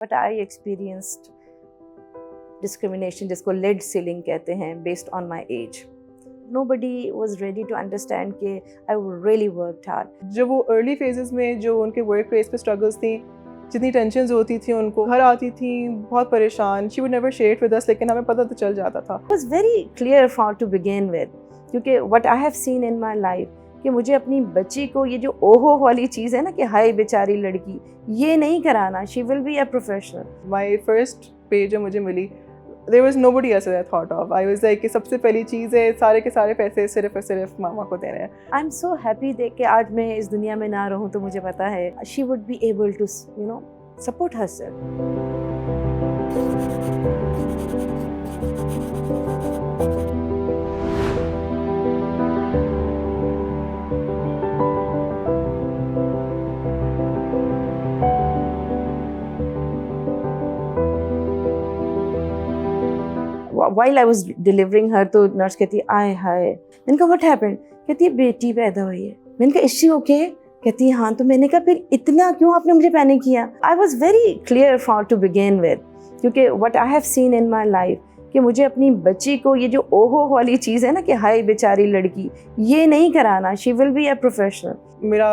But I experienced discrimination, जिसको lead ceiling कहते हैं, based on my age. Nobody was ready to understand कि I really worked hard. जब वो early phases में जो उनके वर्क प्लेस पे स्ट्रगल्स थी, जितनी टेंशन्स होती थी उनको, घर आती थी बहुत परेशान, she would never share with us, लेकिन हमें पता तो चल जाता था. It was very clear for to begin with, क्योंकि what I have seen in my life कि मुझे अपनी बच्ची को ये जो ओहो वाली चीज़ है ना कि हाय बेचारी लड़की, ये नहीं कराना. She will be a professional. My first pay जो मुझे मिली, there was nobody else that I thought of. I was like कि सबसे पहली चीज़ है, सारे के सारे पैसे सिर्फ और सिर्फ मामा को देने हैं. आई एम सो हैप्पी देख के आज मैं इस दुनिया में ना रहूं तो मुझे पता है she would be able to support herself. While I was delivering her, तो नर्स कहती है आय हाय. मैंने कहा what happened? कहती है बेटी पैदा हुई है. मैंने कहा is she okay? कहती है हाँ. तो मैंने कहा फिर इतना क्यों आपने मुझे पैनिक किया? I was very clear for to begin with, क्योंकि what I have seen in my life कि मुझे अपनी बच्ची को ये जो ओहो वाली चीज़ है ना कि हाय बेचारी लड़की, ये नहीं कराना. She will be a professional. मेरा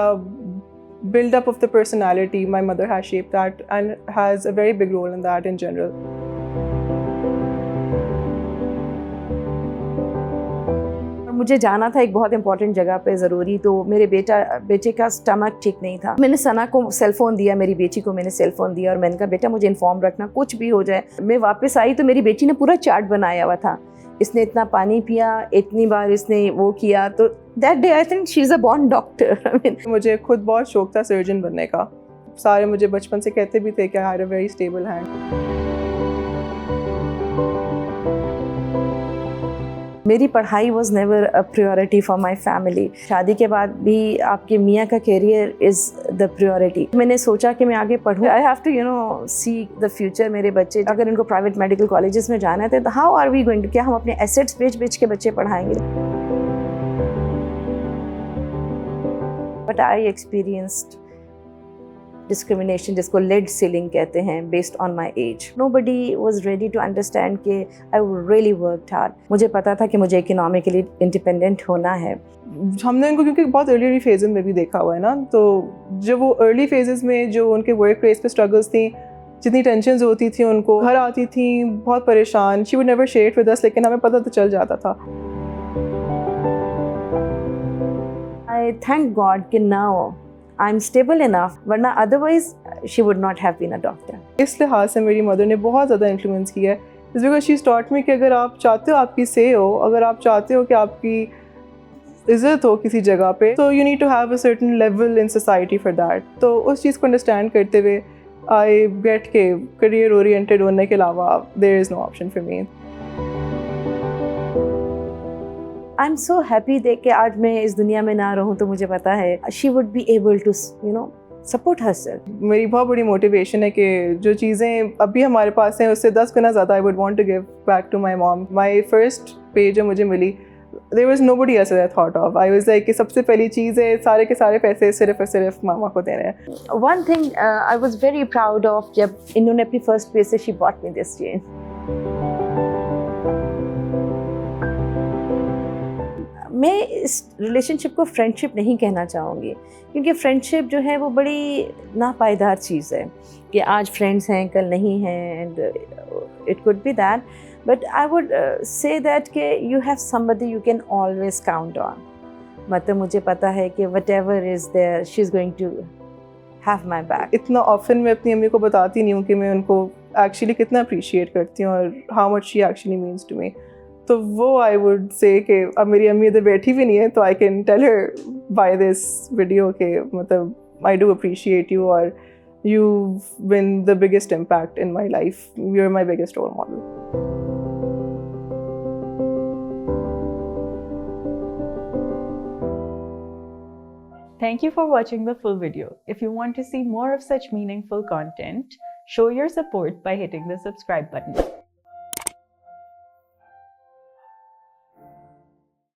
build up of the personality, my mother has shaped that and has a very big role in that in general. मुझे जाना था एक बहुत इंपॉर्टेंट जगह पे ज़रूरी, तो मेरे बेटे का स्टमक ठीक नहीं था. मैंने सना को सेल फ़ोन दिया, मेरी बेटी को मैंने सेल फ़ोन दिया और मैंने कहा बेटा मुझे इन्फॉर्म रखना कुछ भी हो जाए. मैं वापस आई तो मेरी बेटी ने पूरा चार्ट बनाया हुआ था. इसने इतना पानी पिया, इतनी बार इसने वो किया. तो that day I think she is a born doctor. मुझे खुद बहुत शौक था सर्जन बनने का. सारे मुझे बचपन से कहते भी थे कि I had a very stable hand. मेरी पढ़ाई was never a priority for my family. शादी के बाद भी आपके मियाँ का करियर इज़ द प्रायोरिटी. मैंने सोचा कि मैं आगे पढ़ूँ. I have to see the future. मेरे बच्चे अगर इनको प्राइवेट मेडिकल कॉलेजेस में जाना है तो how are we going to, क्या हम अपने एसेट्स बेच के बच्चे पढ़ाएंगे? बट आई एक्सपीरियंस्ड discrimination, जिसको lead ceiling कहते हैं, based on my age. Nobody was ready to understand कि I really worked hard. मुझे पता था कि मुझे economically independent होना है. हमने इनको क्योंकि बहुत अर्ली फेजेस में भी देखा हुआ है ना, तो जब वो अर्ली फेजेस में जो उनके वर्क प्लेस पे स्ट्रगल्स थी, जितनी टेंशन्स होती थी उनको, घर आती थी बहुत परेशान, she would never share with us, लेकिन हमें पता तो चल जाता था. I thank God कि now I'm stable enough, वरना otherwise she would not have been a doctor. इस लिहाज से मेरी मदर ने बहुत ज़्यादा इन्फ्लुएंस किया है. इस बिकॉज शी taught me कि अगर आप चाहते हो आपकी से हो, अगर आप चाहते हो कि आपकी इज़्ज़त हो किसी जगह पे, तो you need to have a certain level in society for that. तो उस चीज़ को अंडरस्टैंड करते हुए I get के करियर ओरिएंटेड होने के अलावा there is no option for me. I am so happy देख के आज मैं इस दुनिया में ना रहूं तो मुझे पता है she would be able to support herself. मेरी बहुत बड़ी मोटिवेशन है कि जो चीज़ें अभी हमारे पास हैं उससे 10 गुना ज़्यादा I would want to give back to my mom. My first pay जो मुझे मिली, there was nobody else that I thought of. I was like कि सबसे पहली चीज़ है, सारे के सारे पैसे सिर्फ और सिर्फ मामा को देने हैं. One thing I was very proud of, जब इन्होंने अपनी फर्स्ट पे से she bought me this chain. मैं इस रिलेशनशिप को फ्रेंडशिप नहीं कहना चाहूँगी, क्योंकि फ्रेंडशिप जो है वो बड़ी नापायदार चीज़ है कि आज फ्रेंड्स हैं कल नहीं हैं, and it could be that. But I would say that कि you have somebody you can always count on. मतलब मुझे पता है कि whatever is there she is going to have my back. इतना ऑफन मैं अपनी अम्मी को बताती नहीं हूँ कि मैं उनको एक्चुअली कितना अप्रिशिएट करती हूँ और how much she actually means to me. तो वो आई वुड से कि अब मेरी अम्मी इधर बैठी भी नहीं है, तो I can tell her by this video के मतलब आई डू अप्रिशिएट यू और you been the biggest impact in my life. You are my biggest role model. Thank you for watching the full video. If you want to see more of such meaningful content, show your support by hitting the subscribe button.